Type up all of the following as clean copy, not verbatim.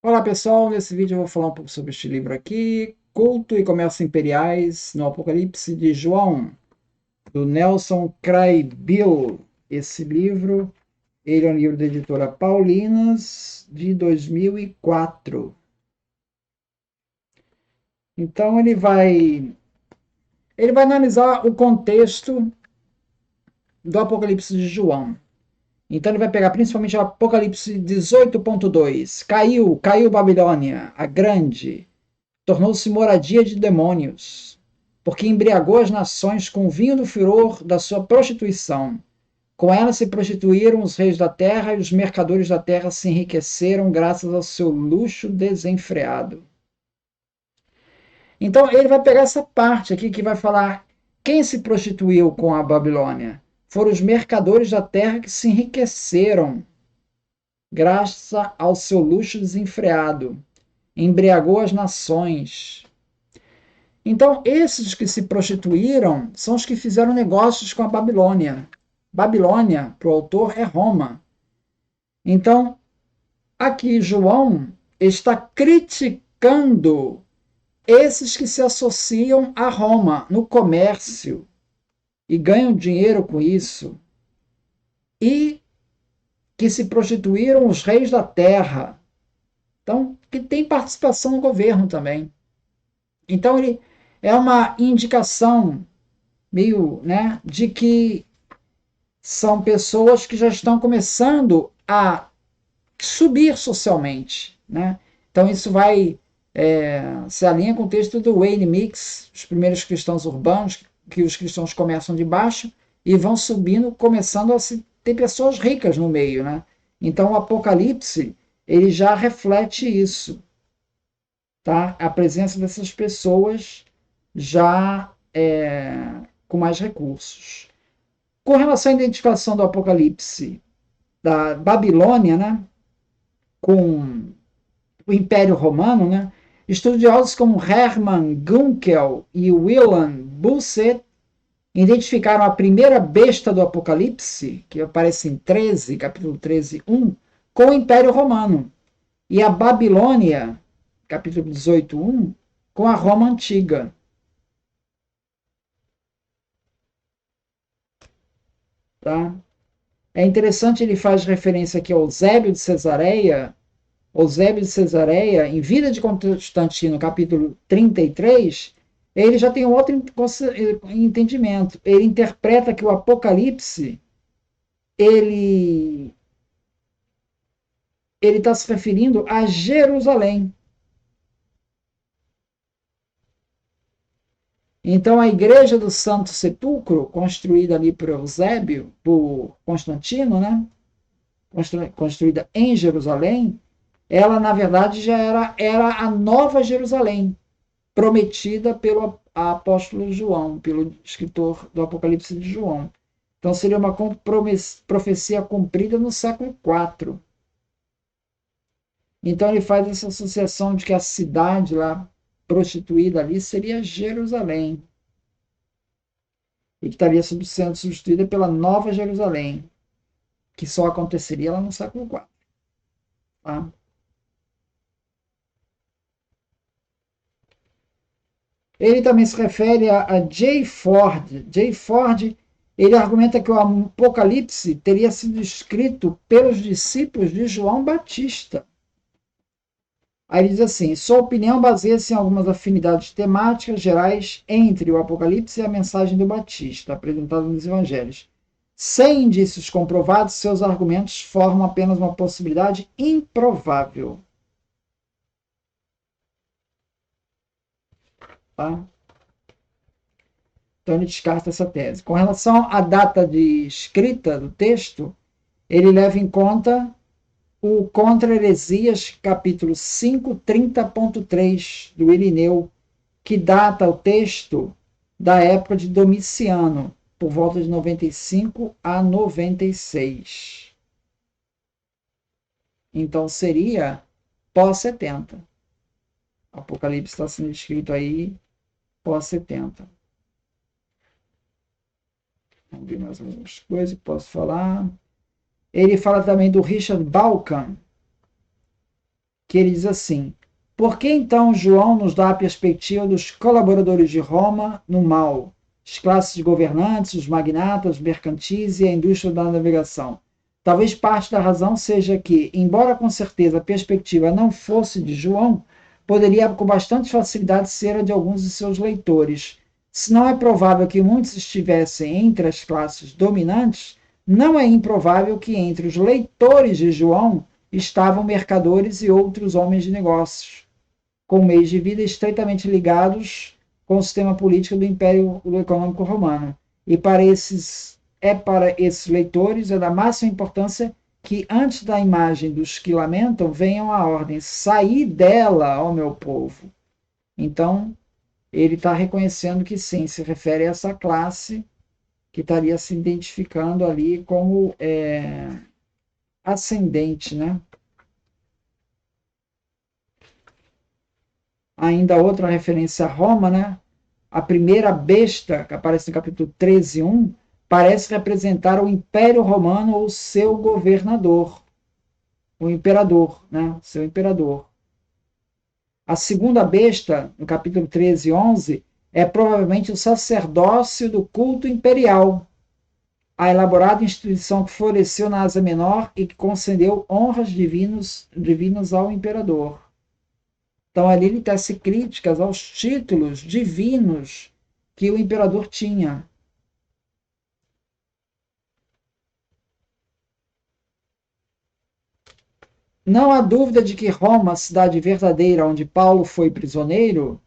Olá pessoal, nesse vídeo eu vou falar um pouco sobre este livro aqui, Culto e Comércio Imperiais no Apocalipse de João, do Nelson Kraybill. Esse livro, ele é um livro da editora Paulinas, de 2004. Então ele vai analisar o contexto do Apocalipse de João. Então ele vai pegar principalmente o Apocalipse 18.2. Caiu Babilônia, a grande, tornou-se moradia de demônios, porque embriagou as nações com o vinho do furor da sua prostituição. Com ela se prostituíram os reis da terra e os mercadores da terra se enriqueceram graças ao seu luxo desenfreado. Então ele vai pegar essa parte aqui que vai falar quem se prostituiu com a Babilônia. Foram os mercadores da terra que se enriqueceram graças ao seu luxo desenfreado. Embriagou as nações. Então, esses que se prostituíram são os que fizeram negócios com a Babilônia. Babilônia, para o autor, é Roma. Então, aqui João está criticando esses que se associam a Roma no comércio e ganham dinheiro com isso, e que se prostituíram os reis da terra. Então, que tem participação no governo também. Então, ele é uma indicação meio, né, de que são pessoas que já estão começando a subir socialmente, né? Então isso vai se alinha com o texto do Wayne Mix, os primeiros cristãos urbanos, que os cristãos começam de baixo e vão subindo, começando a se ter pessoas ricas no meio, né? Então o Apocalipse ele já reflete isso, tá? A presença dessas pessoas já com mais recursos. Com relação à identificação do Apocalipse da Babilônia, né, com o Império Romano, né, estudiosos como Hermann Gunkel e Wilhelm Busset identificaram a primeira besta do Apocalipse, que aparece em 13, capítulo 13, 1, com o Império Romano, e a Babilônia, capítulo 18, 1, com a Roma Antiga. Tá? É interessante, ele faz referência aqui ao Eusébio de Cesareia, em Vida de Constantino, capítulo 33, ele já tem um outro entendimento. Ele interpreta que o Apocalipse, ele está se referindo a Jerusalém. Então, a igreja do Santo Sepulcro, construída ali por Eusébio, por Constantino, né? Construída em Jerusalém, ela, na verdade, já era a Nova Jerusalém, prometida pelo apóstolo João, pelo escritor do Apocalipse de João. Então, seria uma profecia cumprida no século IV. Então, ele faz essa associação de que a cidade lá, prostituída ali, seria Jerusalém, e que estaria sendo substituída pela Nova Jerusalém, que só aconteceria lá no século IV. Tá? Ele também se refere a J. Ford. J. Ford, ele argumenta que o Apocalipse teria sido escrito pelos discípulos de João Batista. Aí ele diz assim: sua opinião baseia-se em algumas afinidades temáticas gerais entre o Apocalipse e a mensagem do Batista, apresentada nos Evangelhos. Sem indícios comprovados, seus argumentos formam apenas uma possibilidade improvável. Tá? Então ele descarta essa tese. Com relação à data de escrita do texto, ele leva em conta o Contra Heresias, capítulo 5, 30.3, do Irineu, que data o texto da época de Domiciano, por volta de 95 a 96. Então seria pós-70. Apocalipse está sendo escrito aí pós-70. Vamos ver mais algumas coisas que posso falar. Ele fala também do Richard Bauckham, que ele diz assim: por que então João nos dá a perspectiva dos colaboradores de Roma no mal, as classes governantes, os magnatas, os mercantis e a indústria da navegação? Talvez parte da razão seja que, embora com certeza a perspectiva não fosse de João, poderia com bastante facilidade ser a de alguns de seus leitores. Se não é provável que muitos estivessem entre as classes dominantes, não é improvável que entre os leitores de João estavam mercadores e outros homens de negócios, com meios de vida estreitamente ligados com o sistema político do Império Econômico Romano. E para esses leitores é da máxima importância que antes da imagem dos que lamentam venham a ordem: saí dela, ó meu povo. Então, ele está reconhecendo que sim, se refere a essa classe que estaria se identificando ali como ascendente, né? Ainda outra referência a Roma, né? A primeira besta, que aparece no capítulo 13:1, parece representar o Império Romano ou seu governador, o imperador, né? Seu imperador. A segunda besta, no capítulo 13:11, é provavelmente o sacerdócio do culto imperial, a elaborada instituição que floresceu na Ásia Menor e que concedeu honras divinas ao imperador. Então, ali ele tece críticas aos títulos divinos que o imperador tinha. Não há dúvida de que Roma, a cidade verdadeira onde Paulo foi prisioneiro,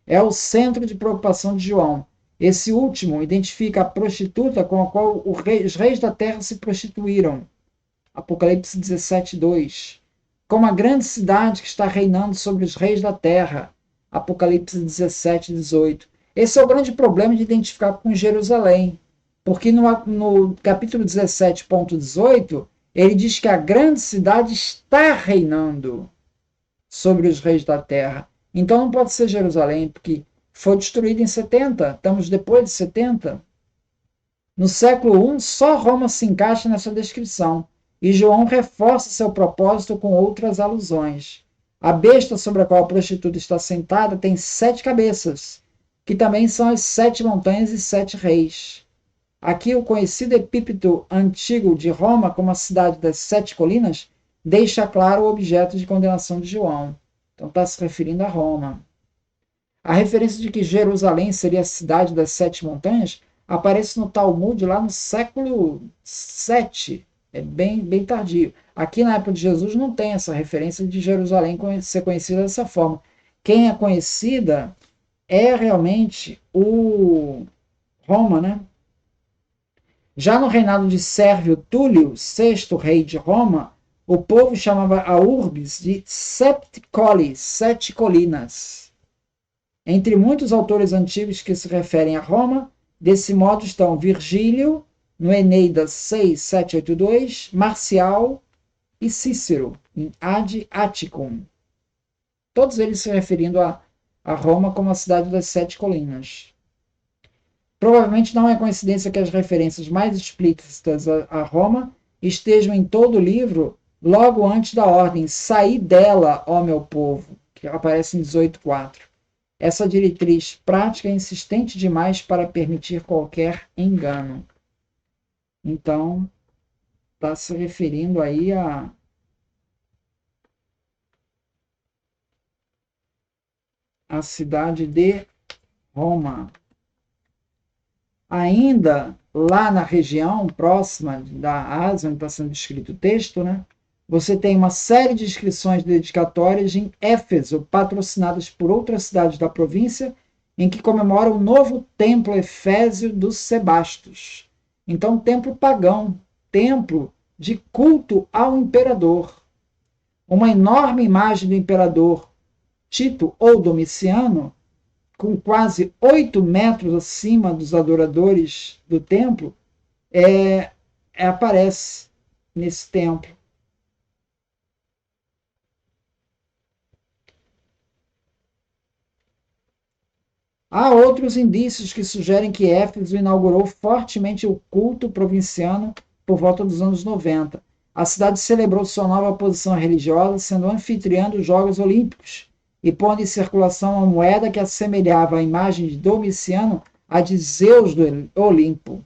é o centro de preocupação de João. Esse último identifica a prostituta com a qual os reis da terra se prostituíram. Apocalipse 17:2. Como a grande cidade que está reinando sobre os reis da terra. Apocalipse 17:18. Esse é o grande problema de identificar com Jerusalém, porque no capítulo 17:18, ele diz que a grande cidade está reinando sobre os reis da terra. Então não pode ser Jerusalém, porque foi destruída em 70, estamos depois de 70. No século I, só Roma se encaixa nessa descrição, e João reforça seu propósito com outras alusões. A besta sobre a qual a prostituta está sentada tem 7 cabeças, que também são as 7 montanhas e 7 reis. Aqui o conhecido epíteto antigo de Roma como a cidade das 7 colinas deixa claro o objeto de condenação de João. Então está se referindo a Roma. A referência de que Jerusalém seria a cidade das 7 montanhas aparece no Talmud lá no século VII, é bem tardio. Aqui na época de Jesus não tem essa referência de Jerusalém ser conhecida dessa forma. Quem é conhecida é realmente o Roma, né? Já no reinado de Sérvio Túlio, sexto rei de Roma, o povo chamava a urbis de Septicoli, 7 colinas. Entre muitos autores antigos que se referem a Roma, desse modo estão Virgílio, no Eneida 6:782, Marcial e Cícero, em Ad Atticum. Todos eles se referindo a Roma como a cidade das 7 colinas. Provavelmente não é coincidência que as referências mais explícitas a Roma estejam em todo o livro logo antes da ordem saí dela, ó meu povo, que aparece em 18:4. Essa diretriz prática é insistente demais para permitir qualquer engano. Então, está se referindo aí a cidade de Roma. Ainda lá na região próxima da Ásia, onde está sendo descrito o texto, né, você tem uma série de inscrições dedicatórias em Éfeso, patrocinadas por outras cidades da província, em que comemoram o novo templo efésio dos Sebastos. Então, templo pagão, templo de culto ao imperador. Uma enorme imagem do imperador Tito ou Domiciano, com quase 8 metros acima dos adoradores do templo, aparece nesse templo. Há outros indícios que sugerem que Éfeso inaugurou fortemente o culto provinciano por volta dos anos 90. a cidade celebrou sua nova posição religiosa, sendo anfitriã dos Jogos Olímpicos e pondo em circulação uma moeda que assemelhava a imagem de Domiciano à de Zeus do Olimpo.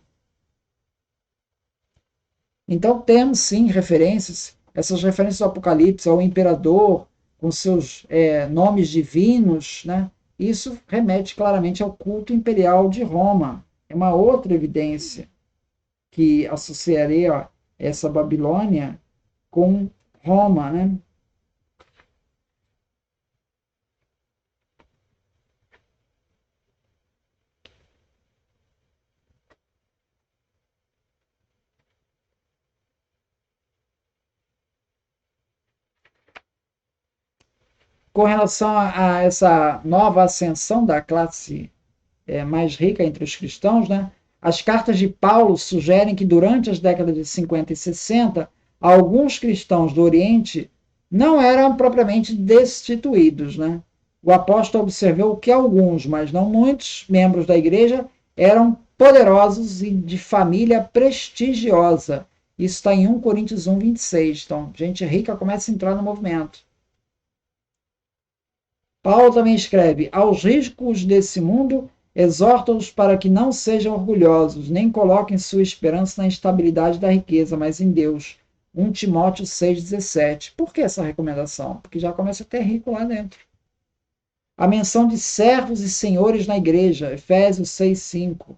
Então temos sim referências, essas referências ao Apocalipse, ao imperador, com seus nomes divinos, né? Isso remete claramente ao culto imperial de Roma. É uma outra evidência que associaria essa Babilônia com Roma, né? Com relação a essa nova ascensão da classe mais rica entre os cristãos, né? As cartas de Paulo sugerem que durante as décadas de 50 e 60, alguns cristãos do Oriente não eram propriamente destituídos, né? O apóstolo observou que alguns, mas não muitos, membros da igreja eram poderosos e de família prestigiosa. Isso está em 1 Coríntios 1, 26. Então, gente rica começa a entrar no movimento. Paulo também escreve: aos ricos desse mundo, exorta-os para que não sejam orgulhosos, nem coloquem sua esperança na instabilidade da riqueza, mas em Deus. 1 Timóteo 6,17. Por que essa recomendação? Porque já começa a ter rico lá dentro. A menção de servos e senhores na igreja, Efésios 6,5.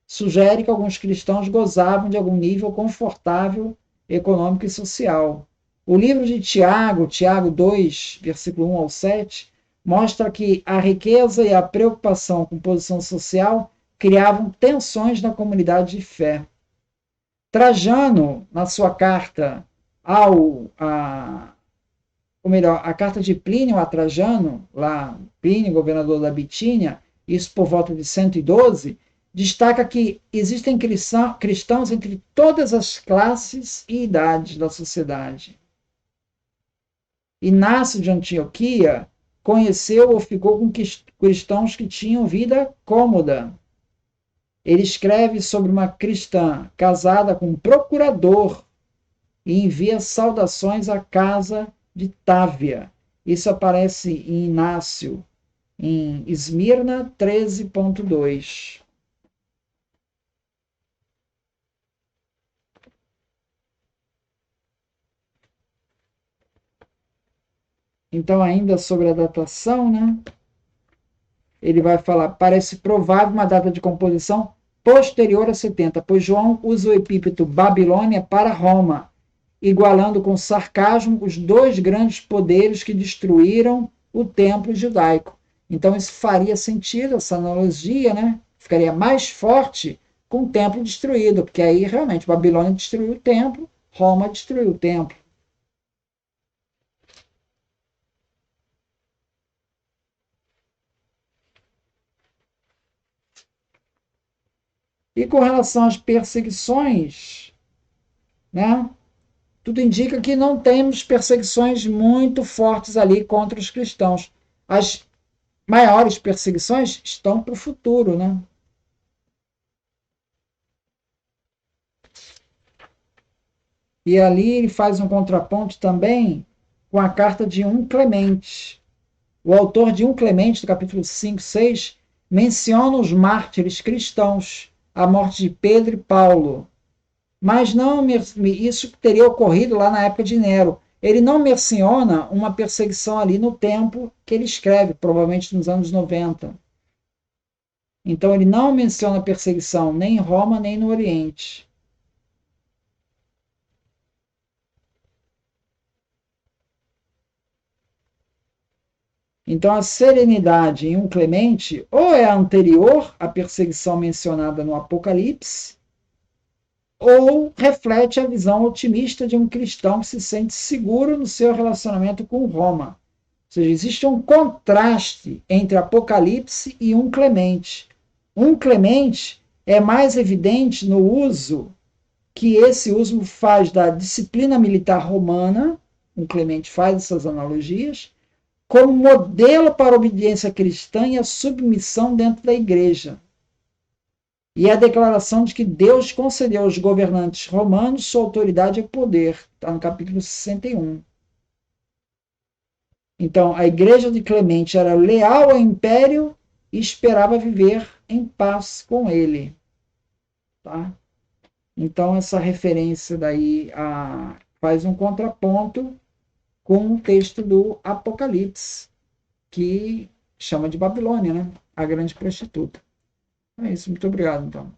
Sugere que alguns cristãos gozavam de algum nível confortável econômico e social. O livro de Tiago, Tiago 2, versículo 1 ao 7, mostra que a riqueza e a preocupação com posição social criavam tensões na comunidade de fé. Trajano, na sua carta a carta de Plínio a Trajano, lá Plínio, governador da Bitínia, isso por volta de 112, destaca que existem cristãos entre todas as classes e idades da sociedade. Inácio de Antioquia conheceu ou ficou com cristãos que tinham vida cômoda. Ele escreve sobre uma cristã casada com um procurador e envia saudações à casa de Távia. Isso aparece em Inácio, em Esmirna 13.2. Então, ainda sobre a datação, né? Ele vai falar: parece provável uma data de composição posterior a 70, pois João usa o epíteto Babilônia para Roma, igualando com sarcasmo os dois grandes poderes que destruíram o templo judaico. Então, isso faria sentido, essa analogia, né? Ficaria mais forte com o templo destruído, porque aí realmente Babilônia destruiu o templo, Roma destruiu o templo. E com relação às perseguições, né? Tudo indica que não temos perseguições muito fortes ali contra os cristãos. As maiores perseguições estão para o futuro, né? E ali ele faz um contraponto também com a carta de 1 Clemente. O autor de 1 Clemente, do capítulo 5, 6, menciona os mártires cristãos, a morte de Pedro e Paulo. Mas não, isso teria ocorrido lá na época de Nero. Ele não menciona uma perseguição ali no tempo que ele escreve, provavelmente nos anos 90. Então ele não menciona perseguição nem em Roma nem no Oriente. Então a serenidade em 1 Clemente ou é anterior à perseguição mencionada no Apocalipse, ou reflete a visão otimista de um cristão que se sente seguro no seu relacionamento com Roma. Ou seja, existe um contraste entre Apocalipse e 1 Clemente. 1 Clemente é mais evidente no uso que esse uso faz da disciplina militar romana, 1 Clemente faz essas analogias, como modelo para a obediência cristã e a submissão dentro da igreja. E a declaração de que Deus concedeu aos governantes romanos sua autoridade e poder, está no capítulo 61. Então, a igreja de Clemente era leal ao império e esperava viver em paz com ele. Tá? Então, essa referência daí faz um contraponto com o texto do Apocalipse, que chama de Babilônia, né? A grande prostituta. É isso, muito obrigado, então.